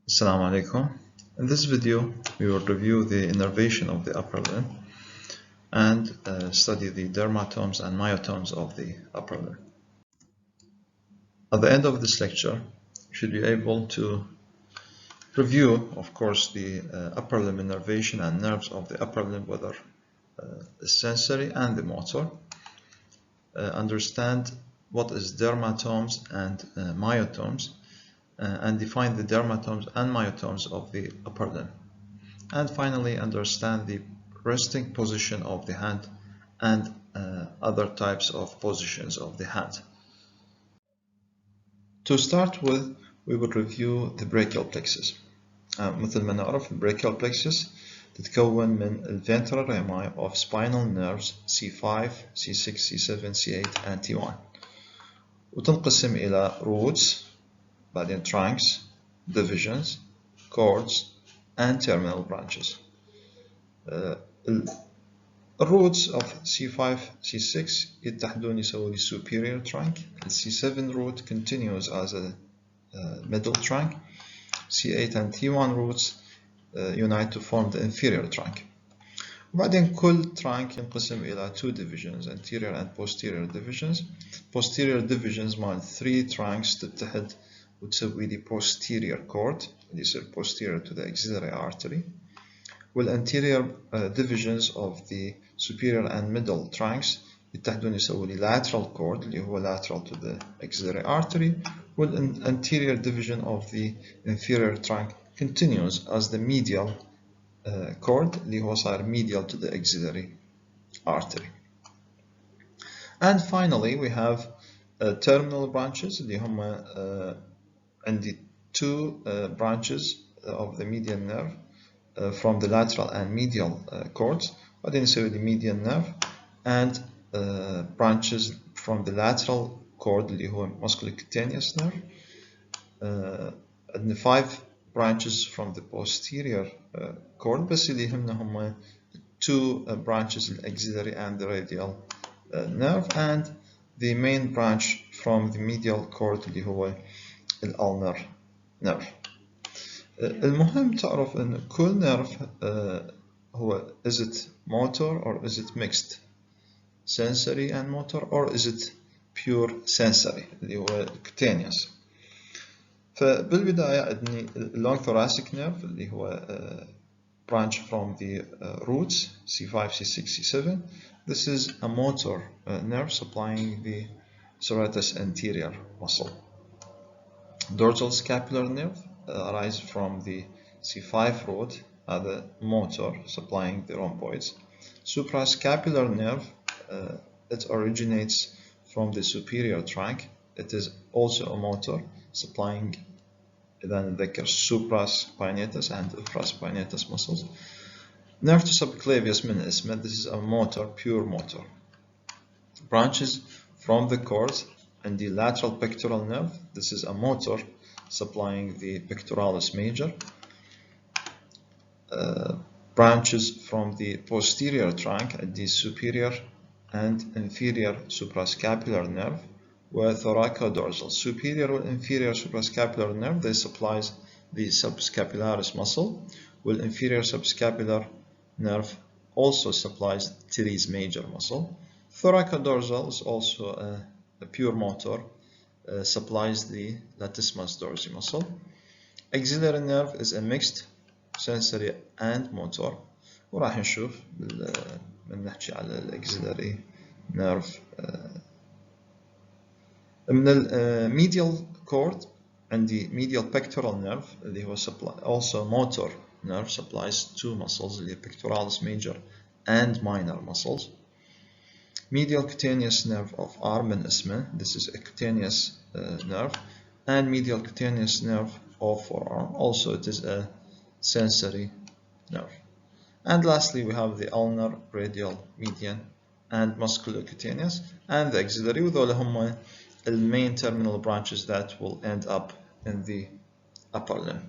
Assalamu alaikum. In this video, we will review the innervation of the upper limb and study the dermatomes and myotomes of the upper limb. At the end of this lecture, you should be able to review, of course, the upper limb innervation and nerves of the upper limb, whether the sensory and the motor, understand what is dermatomes and myotomes, and define the dermatomes and myotomes of the upper limb. And finally, understand the resting position of the hand and other types of positions of the hand. To start with, we will review the brachial plexus. مثل ما نعرف البراchial plexus تتكون من ventral rami of spinal nerves C5, C6, C7, C8 and T1 وتنقسم إلى roots بعدين trunks, divisions, cords and terminal branches. الرoots of C5, C6 يتحدون يسوي لي superior trunk. C7 root continues as a middle trunk. C8 and T1 roots unite to form the inferior trunk. وبعدين كل trunk ينقسم إلى two divisions, anterior and posterior divisions. Posterior divisions مال 3 trunks تتحد وتسوي لي posterior cord اللي يصير posterior to the axillary artery. والanterior divisions of the superior and middle trunks يتحدون يسوي لي lateral cord اللي هو lateral to the axillary artery. والanterior division of the inferior trunk continues as the medial cord اللي هو صار medial to the axillary artery. And finally we have terminal branches اللي هم عندي two branches of the median nerve from the lateral and medial cords. بعدين نسوي the median nerve and branches from the lateral cord اللي هو musculocutaneous nerve. عندنا 5 branches from the posterior cord بس اللي يهمنا هم 2 branches axillary and the radial nerve and the main branch from the medial cord اللي هو ulnar nerve. المهم تعرف ان كل nerve هو is it motor or is it mixed sensory and motor or is it pure sensory اللي هو cutaneous. فبالبداية عندي long thoracic nerve اللي هو branch from the roots C5, C6, C7. This is a motor nerve supplying the serratus anterior muscle. Dorsal scapular nerve arises from the C5 root as the motor supplying the rhomboids. Suprascapular nerve it originates from the superior trunk. It is also a motor supplying إذا نتذكر supraspinatus and infraspinatus muscles. Nerve to subclavius من اسمه. This is a motor, pure motor. Branches from the cords and the lateral pectoral nerve. This is a motor supplying the pectoralis major. Branches from the posterior trunk and the superior and inferior suprascapular nerve were thoracodorsal. Superior and inferior suprascapular nerve, they supplies the subscapularis muscle, while inferior subscapular nerve also supplies teres major muscle. Thoracodorsal is also a pure motor, supplies the latissimus dorsi muscle. Axillary nerve is a mixed sensory and motor. وراح نشوف بنحكي على الأكسيلاري nerve. من الميديال cord عندي medial pectoral nerve اللي هو also motor nerve supplies two muscles اللي pectoralis major and minor muscles. Medial cutaneous nerve of arm من اسمه. This is a cutaneous nerve. And medial cutaneous nerve of forearm. Also it is a sensory nerve. And lastly we have the ulnar, radial, median and musculocutaneous and the axillary وذول هم the main terminal branches that will end up in the upper limb.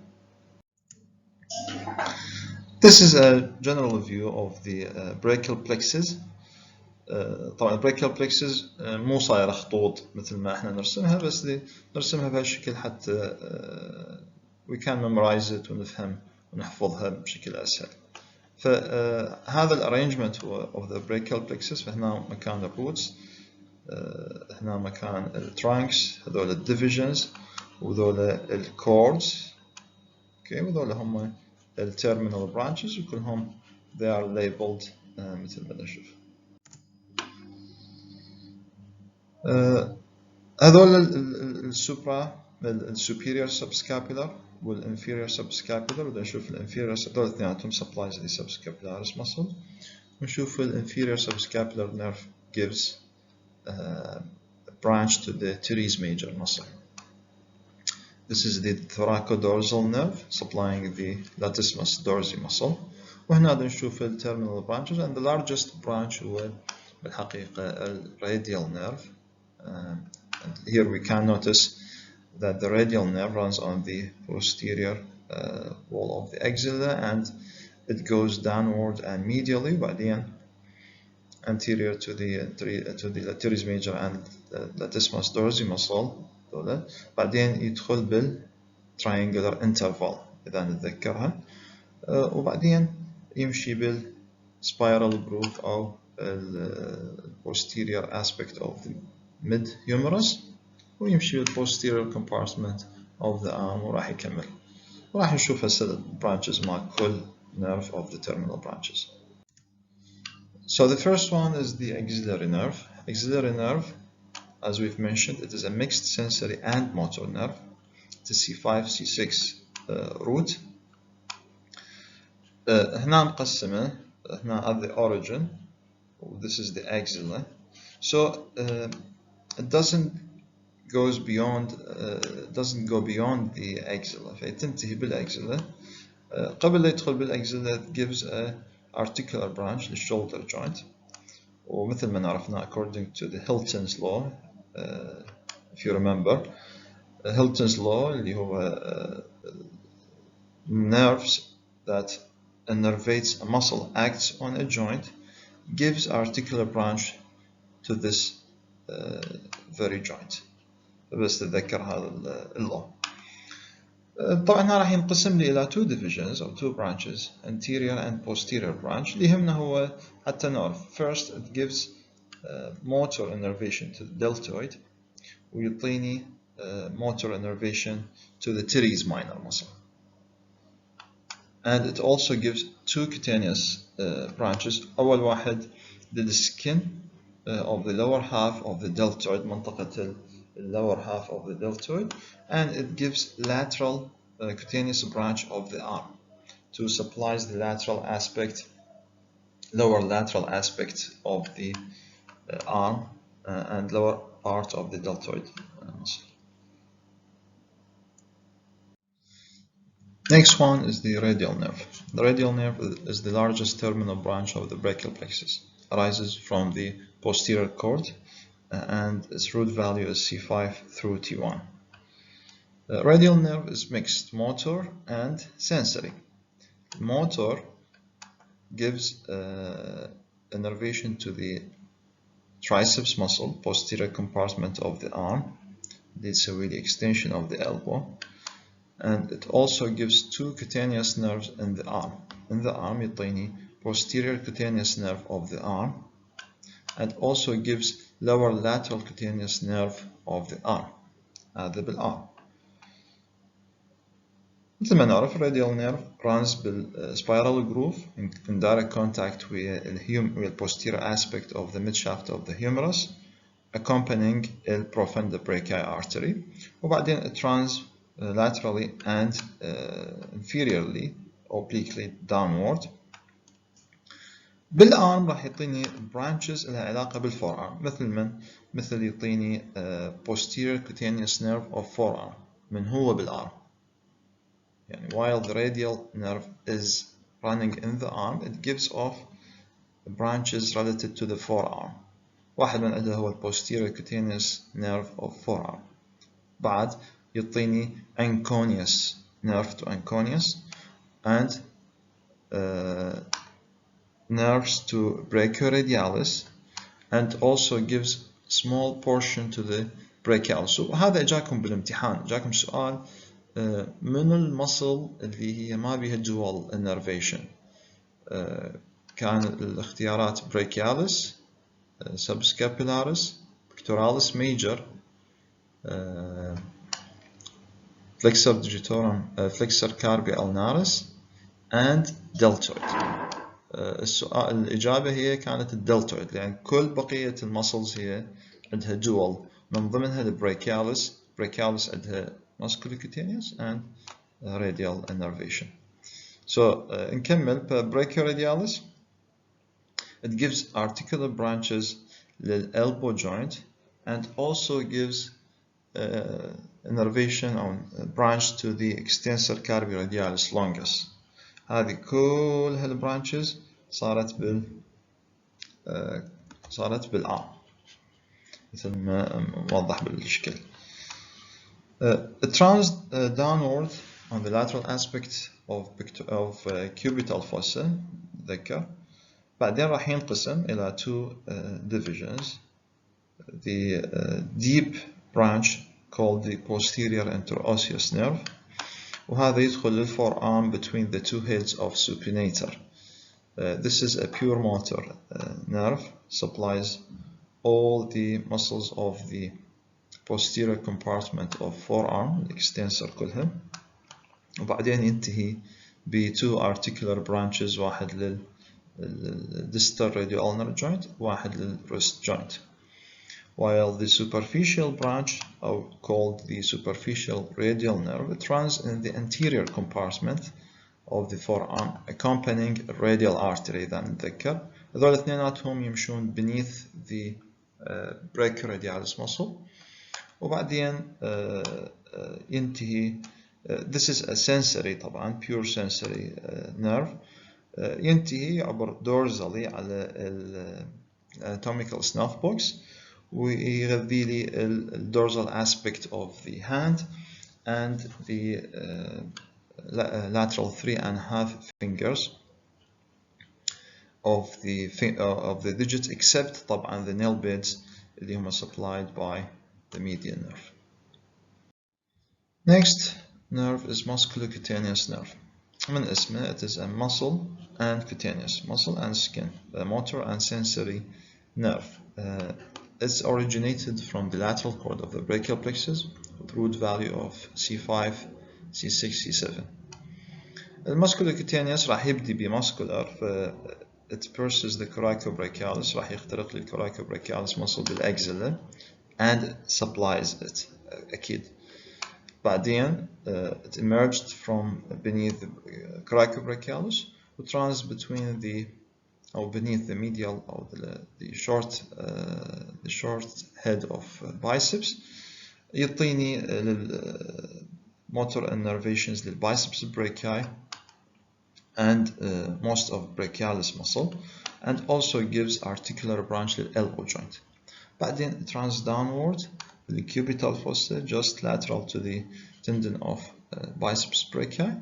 This is a general view of the brachial plexus. طبعا البراكيال plexus مو صايرة خطوط مثل ما احنا نرسمها بس نرسمها بهالشكل حتى we can memorize it ونفهم ونحفظها بشكل أسهل. فهذا الارينجمنت of the brachial plexus. فهنا مكان الروتس، هنا مكان الترانكس، هذول الديفيجنز، وذول الكوردز، اوكي، وذول هم التيرمينال برانشز، وكلهم they are labeled مثل ما نشوف. هذول السوبرا السوبيريور سبسكابولار والانفيريور سبسكابولار، ودا نشوف الانفيريور هذول اثنيناتهم supplies the subscapularis muscle، ونشوف الانفيريور subscapular nerve gives a branch to the teres major muscle. This is the thoracodorsal nerve supplying the latissimus dorsi muscle. وهنا نشوف ال terminal branches, and the largest branch هو بالحقيقة ال radial nerve. And here we can notice that the radial nerve runs on the posterior wall of the axilla, and it goes downward and medially, بعدين anterior to the teres major and latissimus dorsi muscle، بعدين يدخل بال triangular interval إذا نتذكرها، وبعدين يمشي بال spiral groove أو posterior aspect of the mid humerus، ويمشي بال posterior compartment of the arm، وراح يكمل. وراح نشوف هسه branches مع كل nerve of the terminal branches. So the first one is the axillary nerve. Axillary nerve, as we've mentioned, it is a mixed sensory and motor nerve. It is C5, C6 root. هنا مقسمة، هنا at the origin. This is the axilla. So it doesn't go beyond the axilla. فيتنتهي بالأكزيلا. قبل لا يدخل بالأكزيلا it gives a articular branch للshoulder joint. ومثل ما نعرفنا according to the Hilton's law, if you remember, Hilton's law اللي هو nerves that innervates a muscle acts on a joint gives articular branch to this very joint. بس تتذكر هذا اللو. طبعا هنا راح ينقسم لي إلى two divisions أو two branches, anterior and posterior branch. اللي يهمنا هو حتى نعرف. First it gives motor innervation to the deltoid، ويعطيني motor innervation to the teres minor muscle. And it also gives two cutaneous branches. أول واحد the skin of the lower half of the deltoid، منطقة lower half of the deltoid, and it gives lateral cutaneous branch of the arm to supplies the lateral aspect, lower lateral aspect of the arm and lower part of the deltoid muscle. Next one is the radial nerve. The radial nerve is the largest terminal branch of the brachial plexus. Arises from the posterior cord, and its root value is C5 through T1. The radial nerve is mixed motor and sensory. Motor gives innervation to the triceps muscle, posterior compartment of the arm. This is the extension of the elbow. And it also gives two cutaneous nerves in the arm. In the arm يعطيني posterior cutaneous nerve of the arm, and also gives lower lateral cutaneous nerve of the arm. هذا بالarm. مثل ما نعرف radial nerve runs بالspiral groove in direct contact with the posterior aspect of the midshaft of the humerus, accompanying the profunda brachii artery. وبعدين it runs laterally and inferiorly obliquely downward. بالarm راح يعطيني branches لها علاقة بالforearm، مثل يعطيني posterior cutaneous nerve of forearm من هو بالarm. يعني while the radial nerve is running in the arm, it gives off branches related to the forearm. واحد من عندها هو posterior cutaneous nerve of forearm. بعد يعطيني anconeus nerve to anconeus and nerves to brachioradialis, and also gives small portion to the brachialis. وهذا جاكم بالامتحان، جاكم سؤال من المصل اللي هي ما بيها dual innervation. كان الاختيارات brachialis, subscapularis, pectoralis major, flexor digitorum, flexor carpi ulnaris and deltoid. الإجابة هي كانت الدلتويد، لأن كل بقية المسلز هي عندها dual، من ضمنها البريكيالس. brachialis عندها musculocutaneous and radial innervation. So نكمل. brachioradialis, it gives articular branches للelbow joint and also gives innervation or branch to the extensor carpi radialis longus. هذه كل هالبرانشز صارت بالعام مثل ما موضح بالشكل. It runs downward on the lateral aspect of cubital fossa. ذكر. بعدين راح ينقسم إلى two divisions. The deep branch called the posterior interosseous nerve, وهذا يدخل للforearm between the two heads of supinator. This is a pure motor nerve, supplies all the muscles of the posterior compartment of forearm, extensor كلها. وبعدين ينتهي ب two articular branches، واحد للdistal radial ulnar joint، واحد للwrist joint. While the superficial branch, called the superficial radial nerve, it runs in the anterior compartment of the forearm, accompanying radial artery. إذا نتذكر هذول اثنيناتهم يمشون beneath the brachioradialis muscle. وبعدين ينتهي. This is a sensory طبعا, pure sensory nerve. ينتهي عبر dorsally على anatomical snuff box، ويغذي لي dorsal aspect of the hand and the lateral 3.5 fingers of the digits, except طبعا the nail beds اللي هم supplied by the median nerve. Next nerve is musculocutaneous nerve. من اسمه, it is a muscle and cutaneous, muscle and skin, a motor and sensory nerve. It's originated from the lateral cord of the brachial plexus with root value of C5, C6, C7. المسكولوكوتينيوس راح يبدي بمسكولار، it pierces the coracobrachialis، راح يخترق لي الcoracobrachialis muscle بالأكزيلا and supplies it أكيد. بعدين it emerged from beneath the coracobrachialis which runs between beneath the medial or the short head of biceps. يعطيني motor innervations للbiceps brachii and most of brachialis muscle, and also gives articular branch للelbow joint. بعدين it runs downward the cubital fossa just lateral to the tendon of biceps brachii,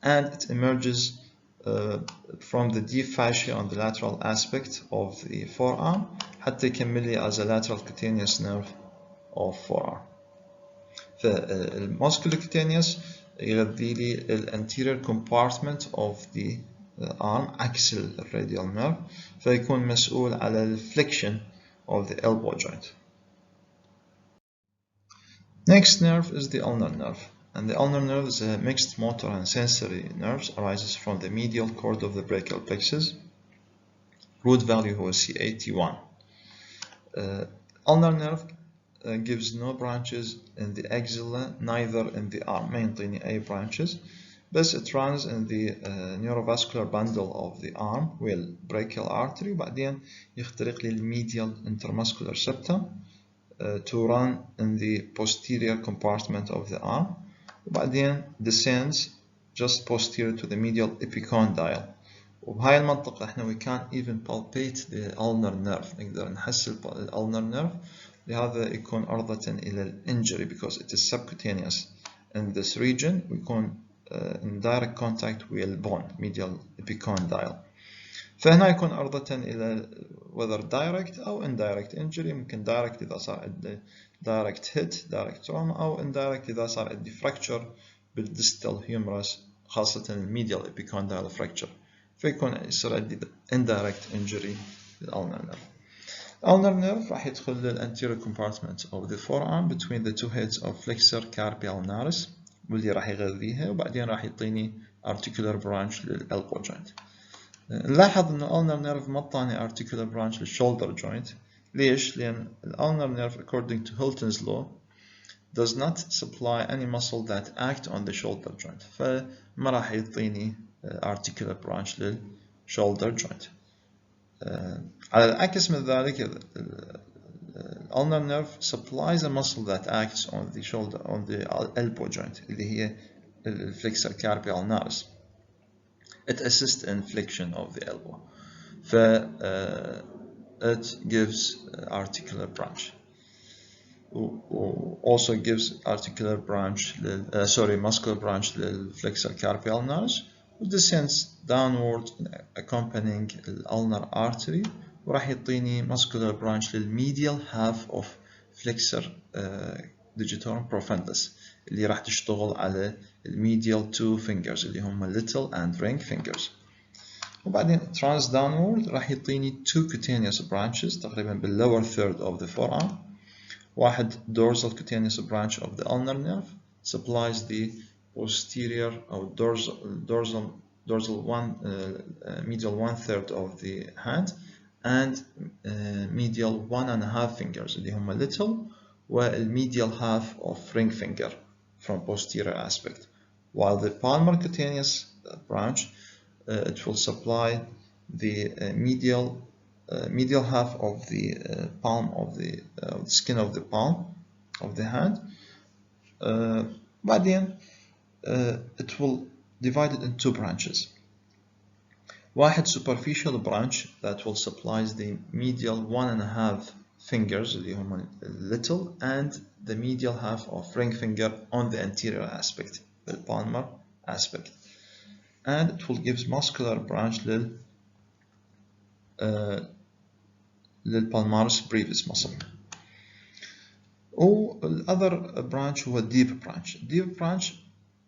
and it emerges from the deep fascia on the lateral aspect of the forearm حتى يكمل لي as a lateral cutaneous nerve of forearm. فالmusculocutaneous يغذي لي anterior compartment of the arm axial radial nerve، فيكون مسؤول على flexion of the elbow joint. Next nerve is the ulnar nerve, and the ulnar nerve is a mixed motor and sensory nerves, arises from the medial cord of the brachial plexus. Root value was C8, T1. Ulnar nerve gives no branches in the axilla, neither in the arm. ما ينطيني أي branches, but it runs in the neurovascular bundle of the arm with brachial artery. وبعدين يخترق لي medial intermuscular septum to run in the posterior compartment of the arm. وبعدين descends just posterior to the medial epicondyle. وبهاي المنطقة احنا we can't even palpate the ulnar nerve، نقدر نحس ulnar nerve، لهذا يكون عرضة إلى injury because it is subcutaneous. In this region ويكون in direct contact with bone medial epicondyle. فهنا يكون عرضة إلى whether direct أو indirect injury. ممكن direct إذا صار عندي direct hit direct trauma، أو indirect إذا صار عندي fracture بالديستال هيومرس خاصة الميديال epicondyle fracture فيكون يصير عندي indirect injury للulnar nerve. ulnar nerve راح يدخل للanterior compartment of the forearm between the two heads of flexor carpi ulnaris واللي راح يغذيها وبعدين راح يعطيني articular branch للelbow joint. نلاحظ ان ulnar nerve ما اعطاني articular branch للshoulder joint. ليش؟ لأن ulnar nerve according to Hilton's law does not supply any muscle that act on the shoulder joint فما راح يعطيني articular branch للshoulder joint. على العكس من ذلك ulnar nerve supplies a muscle that acts on the shoulder on the elbow joint اللي هي flexor carpi ulnaris. It assists in flexion of the elbow. It gives articular branch. Also gives articular branch muscular branch للflexor carpi ulnaris descends downward accompanying الulnar artery وراح يعطيني muscular branch للmedial half of flexor digitorum profundus اللي راح تشتغل على الميديال two fingers اللي هم little and ring fingers. وبعدين trans downward راح يعطيني two cutaneous branches تقريبا بالlower third of the forearm. واحد dorsal cutaneous branch of the ulnar nerve supplies the posterior or dorsal medial 1/3 of the hand and medial 1.5 fingers اللي هم little والmedial half of ring finger from posterior aspect, while the palmar cutaneous branch it will supply the medial half of the palm of the skin of the palm of the hand. بعدين it will divide it in two branches. واحد superficial branch that will supply the medial 1.5 fingers اللي هم little and the medial half of ring finger on the anterior aspect, the palmar aspect, and it will give muscular branch للpalmaris brevis muscle. والother branch هو deep branch. Deep branch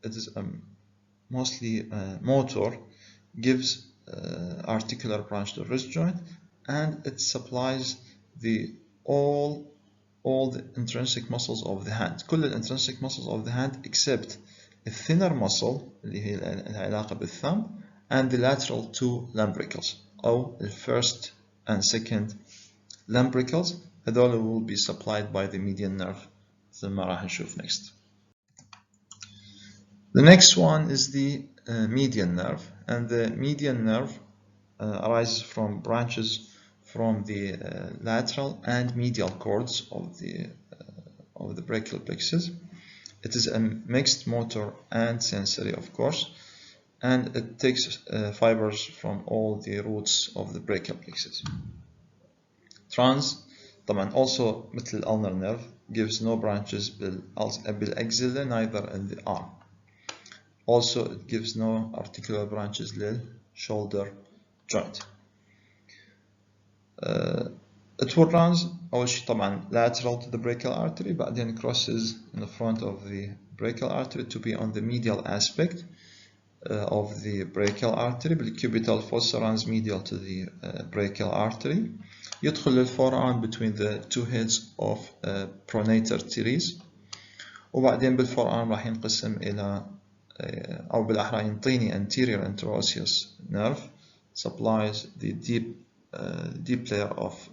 it is mostly motor, gives articular branch to the wrist joint, and it supplies all the intrinsic muscles of the hand. كل intrinsic muscles of the hand except the thinner muscle اللي هي العلاقة بالثumb and the lateral two lumbricals أو the first and second lumbricals. هذول will be supplied by the median nerve زي ما راح نشوف next. The next one is the median nerve, and the median nerve arises from branches from the lateral and medial cords of the brachial plexus. It is a mixed motor and sensory, of course, and it takes fibers from all the roots of the brachial plexus. Trans طبعا also مثل ulnar nerve gives no branches بالaxilla neither in the arm. Also it gives no articular branches lil shoulder joint. It will run أول شيء طبعا lateral to the brachial artery بعدين crosses in the front of the brachial artery to be on the medial aspect of the brachial artery بالcubital fossa runs medial to the brachial artery. يدخل للforearm between the two heads of pronator teres وبعدين بالforearm راح ينقسم إلى أو بالأحرى ينطيني anterior interosseous nerve supplies the deep layer of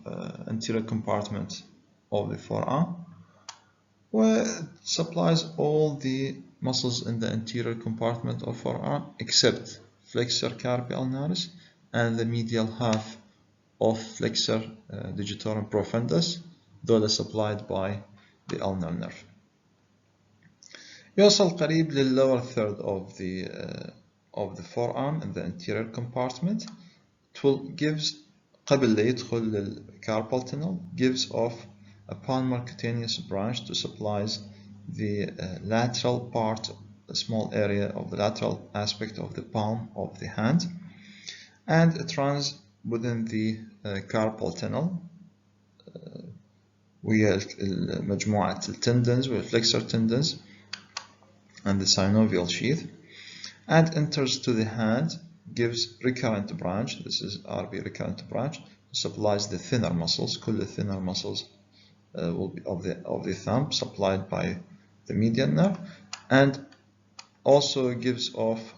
anterior compartment of the forearm where supplies all the muscles in the anterior compartment of forearm except flexor carpi ulnaris and the medial half of flexor digitorum profundus, those supplied by the ulnar nerve. يوصل قريب للlower third of the forearm in the anterior compartment. It will gives قبل لا يدخل للcarpal tunnel gives off a palmar cutaneous branch to supplies the lateral part, a small area of the lateral aspect of the palm of the hand, and it runs within the carpal tunnel وهي مجموعة التندنز والflexor tendons and the synovial sheath, and enters to the hand, gives recurrent branch. This is RB recurrent branch. Supplies the thinner muscles. كل the thinner muscles will be of the thumb, supplied by the median nerve, and also gives off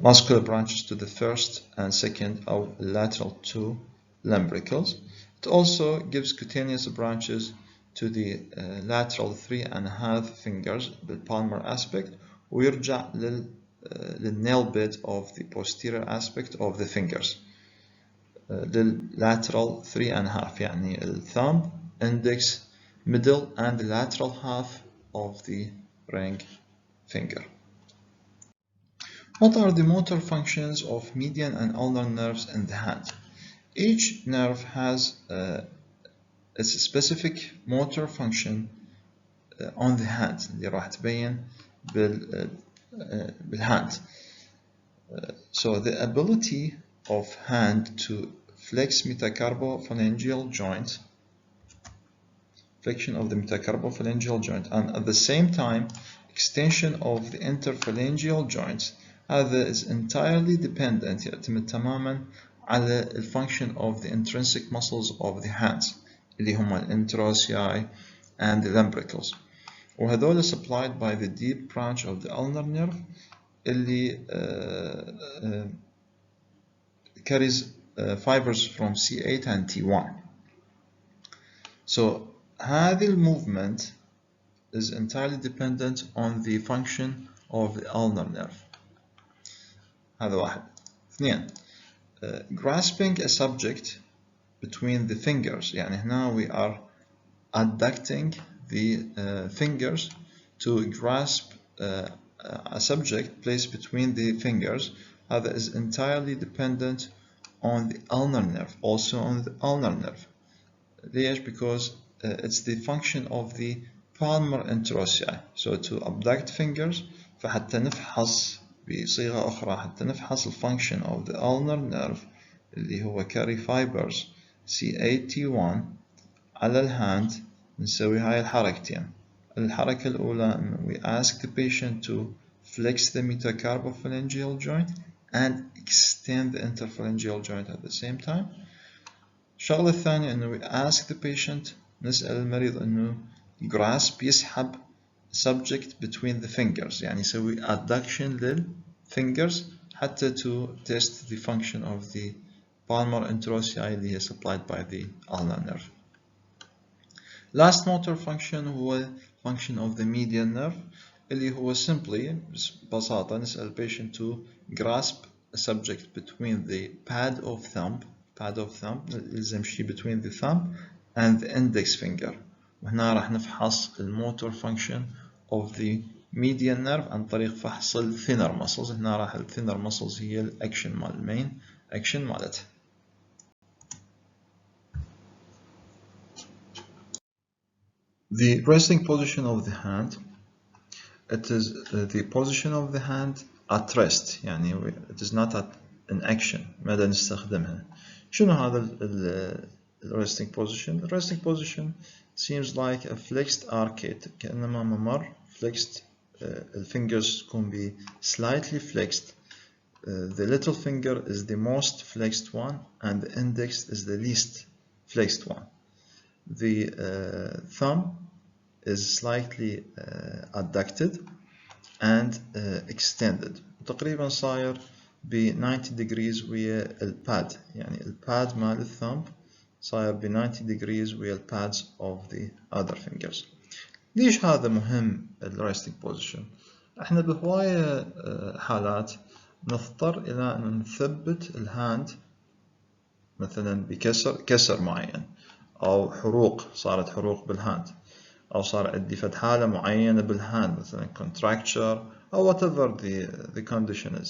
muscular branches to the first and second or lateral two limbricals. It also gives cutaneous branches to the lateral 3.5 fingers بالpalmar aspect, ويرجع للnail bed of the posterior aspect of the fingers. للlateral 3.5 يعني الthumb, index, middle and the lateral half of the ring finger. What are the motor functions of median and ulnar nerves in the hand? Each nerve has its specific motor function on the hand اللي راح تبين بالhand. So the ability of hand to flex metacarpophalangeal joint, flexion of the metacarpophalangeal joint, and at the same time extension of the interphalangeal joints, هذا is entirely dependent, يعتمد تماما على the function of the intrinsic muscles of the hands اللي هما interossei and the limbricals, وهذول supplied by the deep branch of the ulnar nerve اللي carries fibers from C8 and T1. So هذه movement is entirely dependent on the function of the ulnar nerve. هذا واحد. اثنين, grasping a subject between the fingers, يعني هنا we are adducting the fingers to grasp a subject placed between the fingers. هذا is entirely dependent on the ulnar nerve, also on the ulnar nerve. ليش? Because it's the function of the palmar interossei. So to abduct fingers, فحتى نفحص بصيغة أخرى حتى نفحص ال function of the ulnar nerve اللي هو carry fibers C8T1 على الهاند نسوي هاي الحركتين. الحركة الأولى إنه we ask the patient to flex the metacarpophalangeal joint and extend the interphalangeal joint at the same time. الشغلة الثانية إنه we ask the patient, نسأل المريض إنه grasp, يسحب subject between the fingers, يعني يسوي adduction للfingers حتى to test the function of the palmar interossei اللي هي supplied by the ulnar nerve. Last motor function هو function of the median nerve اللي هو simply ببساطة نسأل patient to grasp a subject between the pad of thumb يلزم شيء between the thumb and the index finger. وهنا راح نفحص الموتور function of the median nerve عن طريق فحص ال thinner muscles. هنا راح ال thinner muscles هي الاكشن مال المين اكشن مالتها. The resting position of the hand, it is the position of the hand at rest, يعني it is not at an action. ماذا نستخدمها؟ شنو هذا ال resting position? The resting position seems like a flexed arcade, كأنما ممر flexed. The fingers can be slightly flexed. The little finger is the most flexed one and the index is the least flexed one. The thumb is slightly adducted and extended. تقريبا صاير ب 90 degrees ويا الباد، يعني الباد مال الثumb صاير ب 90 degrees ويا البادز of the other fingers. ليش هذا مهم ال resting position؟ احنا بهواية حالات نضطر إلى أن نثبت الهاند مثلا بكسر معين أو حروق، صارت حروق بالهاند، أو صار عندي فد حالة معينة بالهاند مثلا contracture أو whatever the condition is.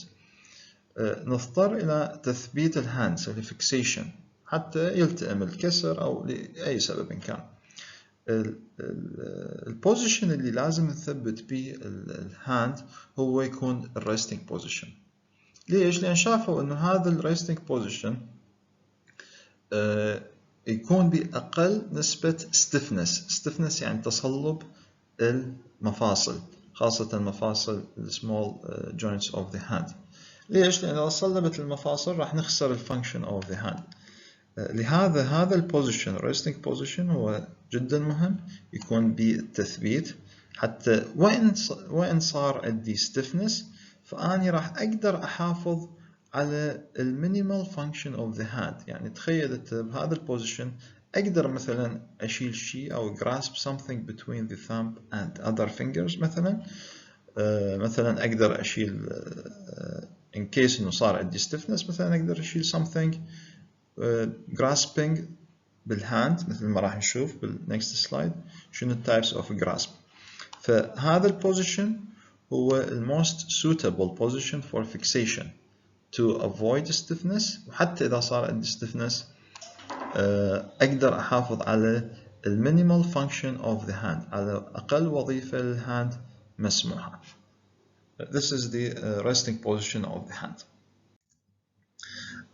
نضطر إلى تثبيت الهاند سوي fixation حتى يلتئم الكسر أو لأي سبب كان. البوزيشن اللي لازم نثبت به الهاند هو يكون الريستنج بوزيشن. ليش؟ لأن شافوا إنه هذا الريستنج بوزيشن يكون بأقل نسبة stiffness يعني تصلب المفاصل، خاصة مفاصل small joints of the hand. ليش؟ لأن إذا صلبت المفاصل راح نخسر function of the hand. لهذا هذا البوزيشن resting position هو جدا مهم يكون بالتثبيت، حتى وإن صار عندي stiffness فأني راح أقدر أحافظ على المينيمال function of the hand. يعني تخيل أنت بهذا البوزيشن أقدر مثلا أشيل شيء أو grasp something between the thumb and other fingers مثلا. مثلا أقدر أشيل in case إنه صار عندي stiffness مثلا أقدر أشيل something grasping بالهاند مثل ما راح نشوف بالnext slide شنو types of grasp. فهذا البوزيشن هو most suitable position for fixation to avoid stiffness، وحتى إذا صار عندي stiffness أقدر أحافظ على minimal function of the hand، على أقل وظيفة للهاند مسموحة. This is the resting position of the hand.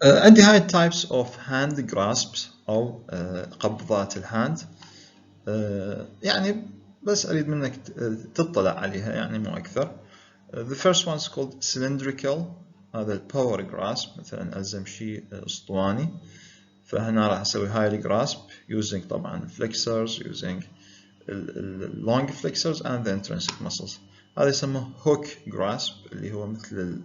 عندي هاي types of hand grasps أو قبضات الهاند. يعني بس أريد منك تطلع عليها يعني مو أكثر. The first one is called cylindrical، هذا الباور grasp، مثلا ألزم شيء أسطواني فهنا راح أسوي high grasp using طبعا flexors using long flexors and the intrinsic muscles. هذا يسمى hook grasp اللي هو مثل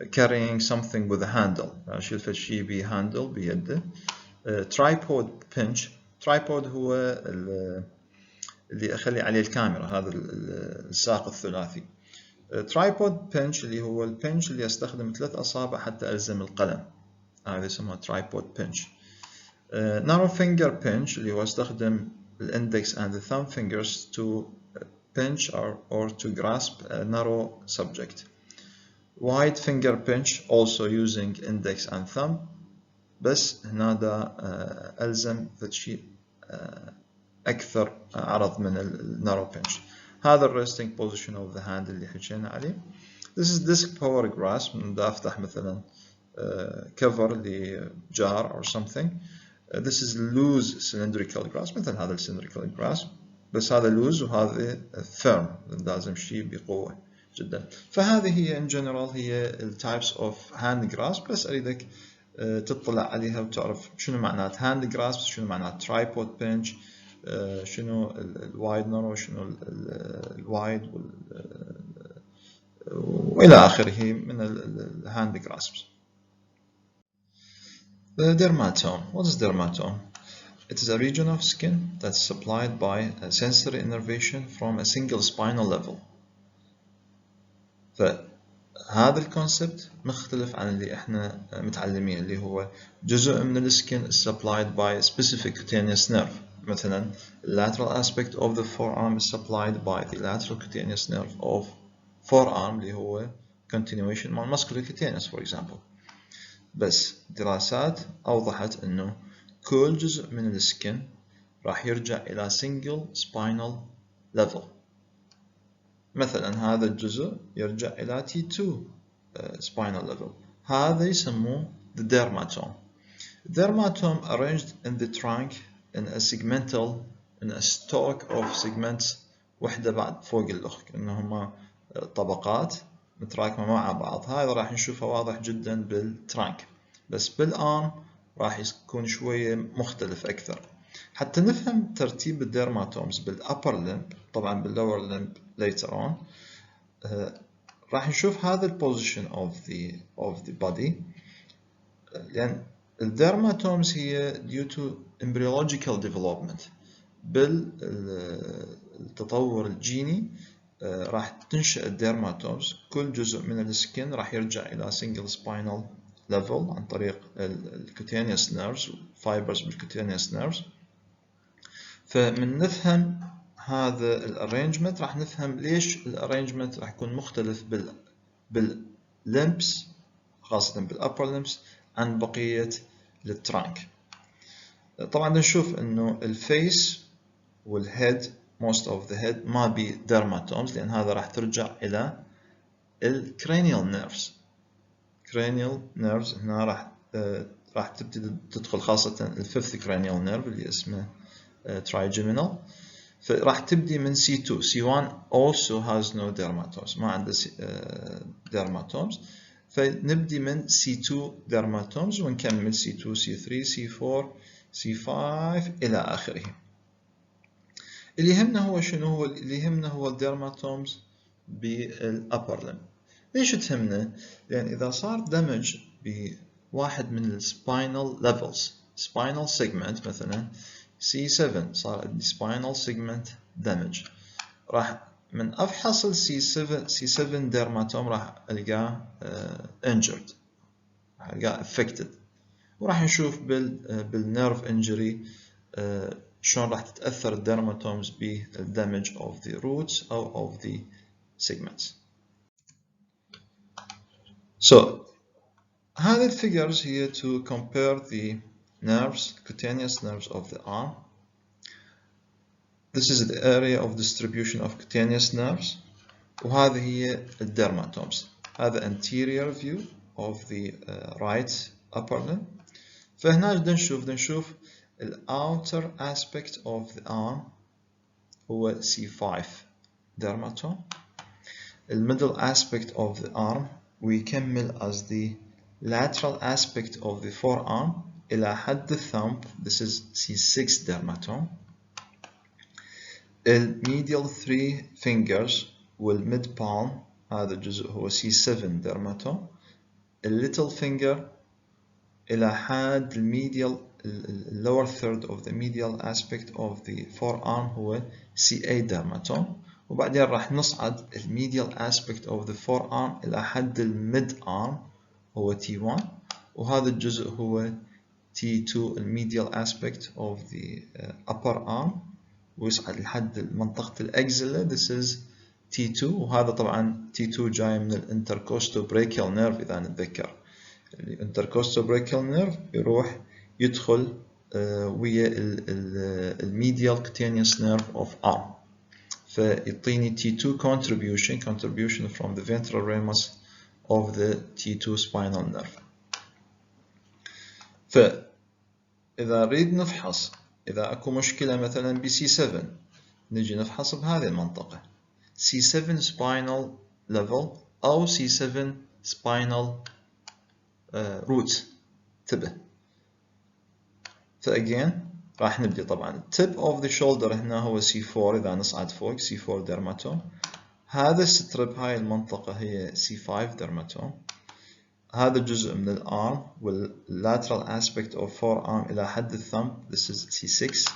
carrying something with a handle، أشيل فد شيء ب handle بيده. tripod pinch، tripod هو اللي أخلي عليه الكاميرا، هذا الساق الثلاثي. tripod pinch اللي هو البنش اللي أستخدم 3 أصابع حتى ألزم القلم، هذا يسمى tripod pinch. narrow finger pinch اللي هو أستخدم index and the thumb fingers to pinch or to grasp a narrow subject. wide finger pinch also using index and thumb، بس هنا دا ألزم فد شيء أكثر عرض من narrow pinch. هذا resting position of the hand اللي حكينا عليه. This is disc power grasp، دا أفتح مثلا cover لجار or something. This is loose cylindrical grasp، مثل هذا cylindrical grasp بس هذا loose وهذا firm، لازم شيء بقوة جدا. فهذه هي in general هي types of hand grasp، بس أريدك تطلع عليها وتعرف شنو معنات hand grasp، شنو معنات tripod pinch، شنو الوايد نارو، شنو الوايد وإلى آخره من الهاند grasps. The dermatome. What is dermatome? It is a region of skin that's supplied by a sensory innervation from a single spinal level. فهذا الكونسبت مختلف عن اللي احنا متعلمين، اللي هو جزء من السكن is supplied by a specific cutaneous nerve. مثلا lateral aspect of the forearm is supplied by the lateral cutaneous nerve of forearm اللي هو continuation مع muscular cutaneous for example. بس دراسات أوضحت إنه كل جزء من السكن راح يرجع إلى single spinal level. مثلا هذا الجزء يرجع إلى T2 spinal level، هذا يسموه the dermatome. Dermatome arranged in the trunk in a segmental in a stalk of segments وحدة بعد فوق الأخرى، إنهما طبقات متراكمة مع بعض. هذا راح نشوفه واضح جدا بالترانك، بس بالآرم راح يكون شوية مختلف أكثر. حتى نفهم ترتيب الديرماتومز بالupper limb، طبعا بالlower limb later on. راح نشوف هذا البوزيشن of the body، لأن الديرماتومز هي due to embryological development، بالتطور الجيني راح تنشأ الديرماتومز. كل جزء من السكن راح يرجع إلى single spinal level عن طريق الcutaneous nerves fibers بالcutaneous nerves. فمن نفهم هذا الارينجمنت راح نفهم ليش الارينجمنت راح يكون مختلف باللمبس، خاصة بالupper limbs عن بقية الترانك. طبعا نشوف انه الفيس والهيد most of the head ما بي dermatomes، لان هذا راح ترجع الى الكرانيال نيرفز. cranial nerves هنا راح تبتدي تدخل خاصة الفيفث cranial nerve اللي اسمه trigeminal. فراح تبدي من C2. C1 also has no dermatomes، ما عنده dermatomes، فنبدي من C2 dermatomes ونكمل C2 C3 C4 C5 إلى آخره. اللي يهمنا هو شنو؟ هو اللي يهمنا هو الديرماتومز بالupper limb. ليش تهمنا؟ لأن إذا صار دمج بواحد من السباينال ليفلز، spinal segment مثلا C7 صار عندي spinal segment damage، راح من أفحص ال C7 dermatome راح ألقاه injured، راح ألقاه affected، وراح نشوف بالنيرف injury شلون راح تتأثر الديرماتومز بالدمج of the roots أو of the segments. So هذه الفيجرز هي to compare the nerves, cutaneous nerves of the arm. This is the area of distribution of cutaneous nerves. وهذه هي الديرماتومز. هذا anterior view of the right upper limb. فهنا بدنا نشوف ال outer aspect of the arm هو C5 dermatome. ال middle aspect of the arm ويكمل as the lateral aspect of the forearm إلى حد الثumb. This is C6 dermatome. ال medial 3 fingers وال mid palm هذا الجزء هو C7 dermatome. ال little finger إلى حد ال medial lower third of the medial aspect of the forearm هو C8 dermatome. وبعدين راح نصعد ال medial aspect of the forearm إلى حد ال mid arm هو T1، وهذا الجزء هو T2 ال medial aspect of the upper arm ويصعد لحد منطقة الأكزيلا. This is T2، وهذا طبعا T2 جاي من ال intercostobrachial nerve إذا نتذكر. ال intercostobrachial nerve يروح يدخل ويا ال medial cutaneous nerve of arm، فيعطيني T2 contribution from the ventral ramus of the T2 spinal nerve. فإذا نريد نفحص إذا أكو مشكلة مثلا ب C7 نجي نفحص بهذه المنطقة C7 spinal level أو C7 spinal root تبه. فأجين راح نبدي طبعا tip of the shoulder هنا هو C4 إذا نصعد فوق C4 dermatome. هذا السترب هاي المنطقة هي C5 dermatome. هذا الجزء من الارم والlateral aspect of forearm إلى حد الثumb this is C6.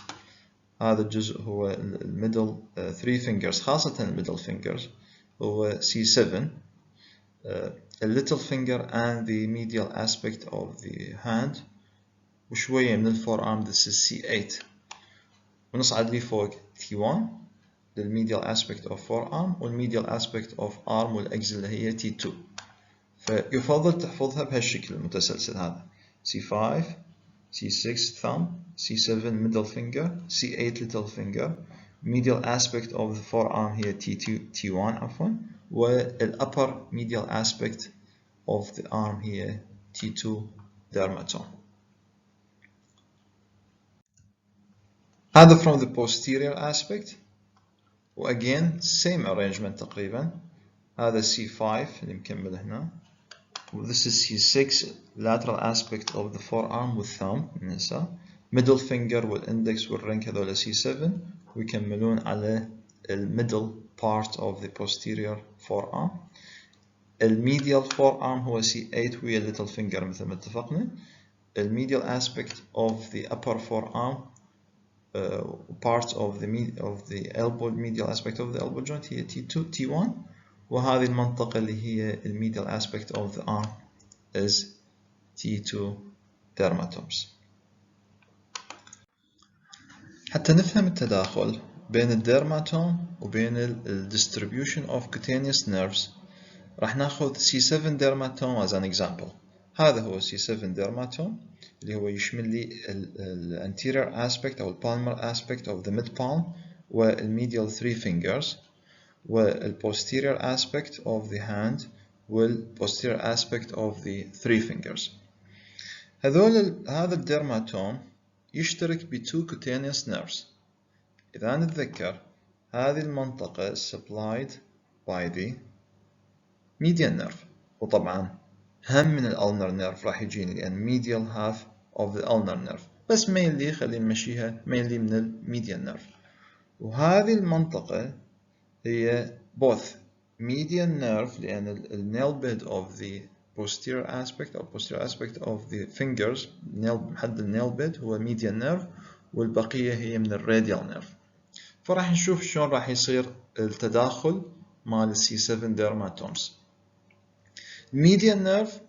هذا الجزء هو middle 3 fingers خاصة middle fingers هو C7. little finger and the medial aspect of the hand وشوية من الforearm this is C8. ونصعد لي فوق T1 للmedial aspect of forearm والmedial aspect of arm والأكزيلا هي T2. فيفضل تحفظها بهالشكل المتسلسل هذا C5 C6 thumb C7 middle finger C8 little finger medial aspect of the forearm هي T1 عفوا والupper medial aspect of the arm هي T2 dermatome. هذا from the posterior aspect و again same arrangement تقريبا. هذا C5 اللي مكمل هنا This is C6 lateral aspect of the forearm والthumb ننسى middle finger والindex والring هذول C7 ويكملون على middle part of the posterior forearm. medial forearm هو C8 ويا little finger مثل ما اتفقنا. medial aspect of the upper forearm part of the elbow medial aspect of the elbow joint هي T1 وهذه المنطقة اللي هي medial aspect of the arm is T2 dermatomes. حتى نفهم التداخل بين الديرماتوم وبين ال distribution of cutaneous nerves راح ناخذ C7 dermatome as an example. هذا هو C7 dermatome اللي هو يشمل لي ال anterior aspect أو ال palmar aspect of the mid palm والmedial 3 fingers وال posterior aspect of the hand وال posterior aspect of the 3 fingers. هذا الديرماتوم يشترك ب 2 cutaneous nerves إذا نتذكر هذه المنطقة supplied by the median nerve، وطبعا هم من الألنر نيرف راح يجيني لأن medial half of the ulnar nerve، بس mainly خلينا نمشيها mainly من الميديان نيرف. وهذه المنطقة هي both median nerve لأن ال nail bed of the posterior aspect أو posterior aspect of the fingers حد ال nail bed هو median nerve، والبقية هي من ال radial nerve. فراح نشوف شلون راح يصير التداخل مال C7 dermatomes. Median nerve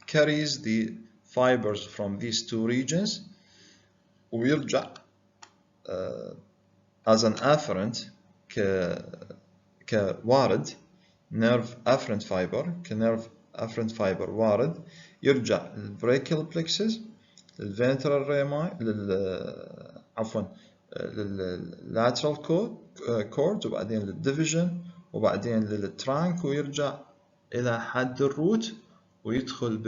carries the fibers from these two regions ويرجع as an afferent كوارد nerve afferent fiber كnerve afferent fiber وارد يرجع للbrachial plexus للventral rami عفوا للlateral cord وبعدين للdivision وبعدين للtrunk ويرجع إلى حد الروت ويدخل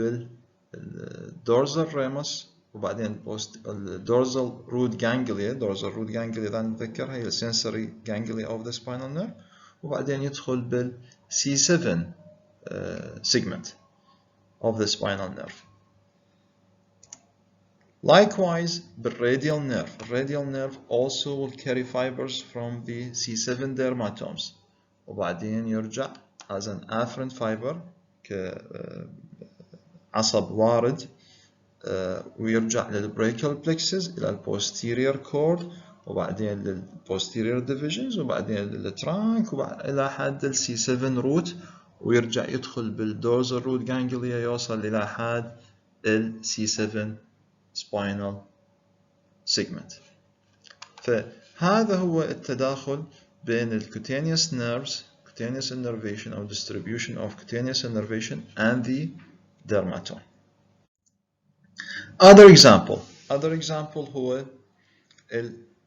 بالdorsal ramus وبعدين الdorsal root ganglia. dorsal root ganglia إذا نتذكرها هي sensory ganglia of the spinal nerve، وبعدين يدخل بال C7 segment of the spinal nerve. Likewise, the radial nerve. Radial nerve also will carry fibers from the C7 dermatomes وبعدين يرجع as an afferent fiber كعصب وارد ويرجع للbrachial plexus إلى posterior cord وبعدين للposterior divisions وبعدين للtrunk إلى حد C7 root ويرجع يدخل بالdorsal root ganglia يوصل إلى حد C7 spinal segment. فهذا هو التداخل بين cutaneous nerves, cutaneous innervation أو distribution of cutaneous innervation and the dermatome. Other example هو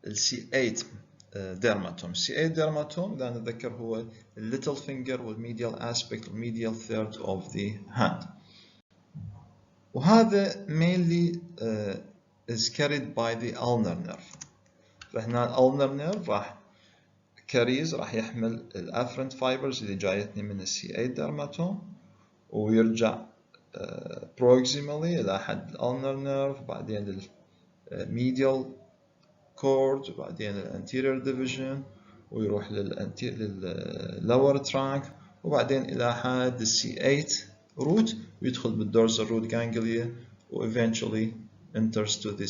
C8 dermatome. C8 dermatome إذا نتذكر هو little finger والmedial aspect والmedial third of the hand. وهذا mainly is carried by the ulnar nerve. فهنا ulnar nerve راح يحمل الافرنت fibers اللي جايتني من C8 dermatome ويرجع proximally إلى حد ulnar nerve وبعدين medial cord وبعدين anterior division ويروح lower trunk وبعدين إلى حد C8 root ويدخل بالdorsal root ganglia و eventually enters to the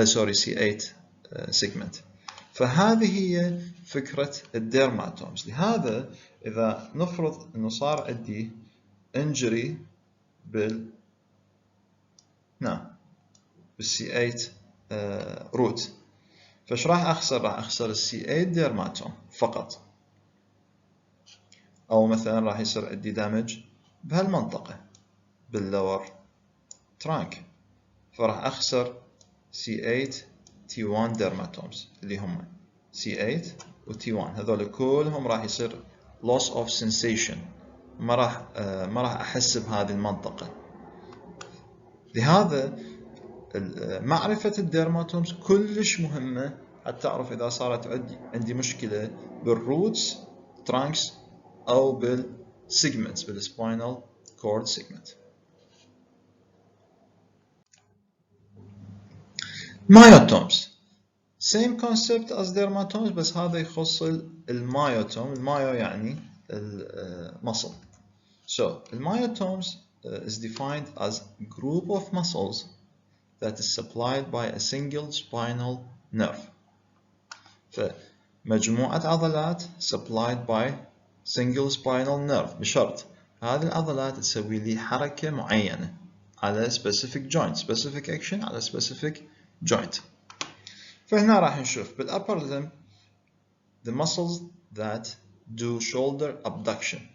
C8 segment. فهذه هي فكرة الديرماتومز. لهذا إذا نفرض أنه صار عندي injury بالC8 root، فايش راح أخسر؟ راح أخسر C8 ديرماتوم فقط، أو مثلا راح يصير عندي دامج بهالمنطقة باللور ترانك، فراح أخسر C8 T1 dermatomes اللي هم C8 و T1 هذول كلهم راح يصير loss of sensation، ما راح أحس بهذه المنطقة. لهذا معرفة الديرماتومز كلش مهمة حتى أعرف إذا صارت عندي مشكلة بالروتس ترانكس أو بالسيجمنتس بالسباينال كورد سيجمنت. مايوتومز same concept as dermatomes بس هذا يخص المايوتوم. المايو يعني المصل. So المايوتومز is defined as group of muscles that is supplied by a single spinal nerve. فمجموعة عضلات supplied by single spinal nerve بشرط هذه العضلات تسوي لي حركة معينة على specific joint، specific action على specific joint. فهنا راح نشوف بالupper limb the muscles that do shoulder abduction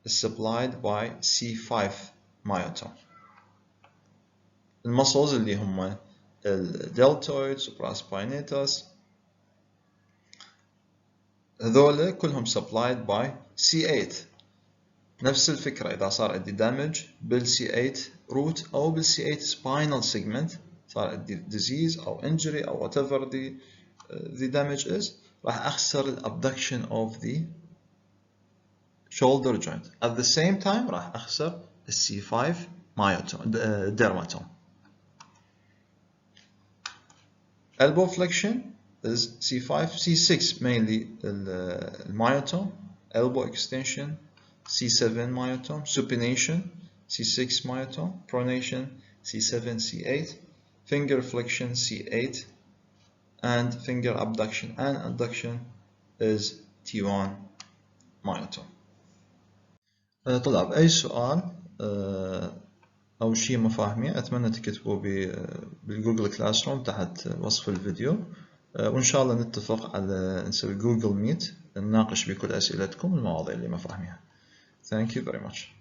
is supplied by C5 myotome. المسلز اللي هم الدلتويد supraspinatus هذول كلهم supplied by C8. نفس الفكرة إذا صار عندي damage بالC8 root أو بالC8 spinal segment صار عندي disease أو injury أو whatever the damage is، راح أخسر ال abduction of the shoulder joint. At the same time راح أخسر ال C5 dermatome. Elbow flexion is C5, C6 mainly myotome, elbow extension, C7 myotome, supination, C6 myotome, pronation, C7, C8, finger flexion, C8, and finger abduction and adduction is T1 myotome. طلاب أي سؤال أو شيء ما فاهمين أتمنى تكتبوه بالجوجل كلاس روم تحت وصف الفيديو، وإن شاء الله نتفق على نسوي جوجل ميت نناقش بكل أسئلتكم المواضيع اللي ما فاهمينها. Thank you very much.